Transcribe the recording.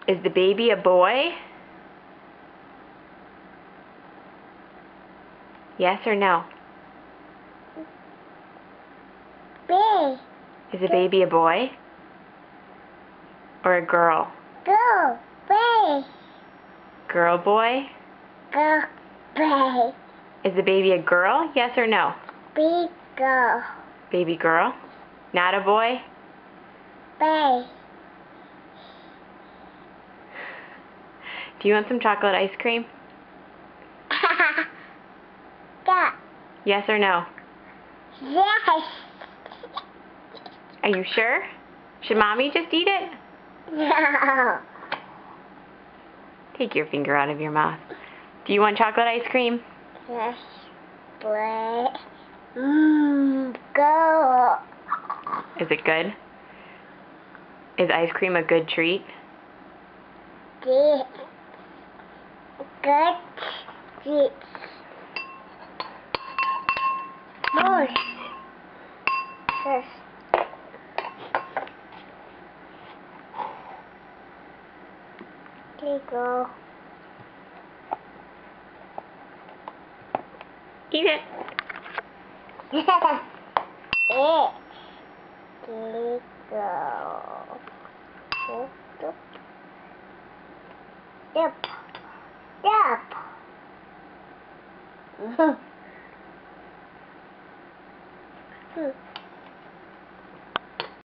Is the baby a boy? Yes or no? Baby. Is the baby a boy? Or a girl? Go. Baby. Girl, boy? Go. Baby. Is the baby a girl? Yes or no? Big girl. Baby girl? Not a boy? Baby. Do you want some chocolate ice cream? Go. Yes or no? Yes. Are you sure? Should mommy just eat it? No. Take your finger out of your mouth. Do you want chocolate ice cream? Yes. Boy. Go. Is it good? Is ice cream a good treat? Good. Good. Good. More. First. There you go. Eat it. It. There you go. Yep. Yep.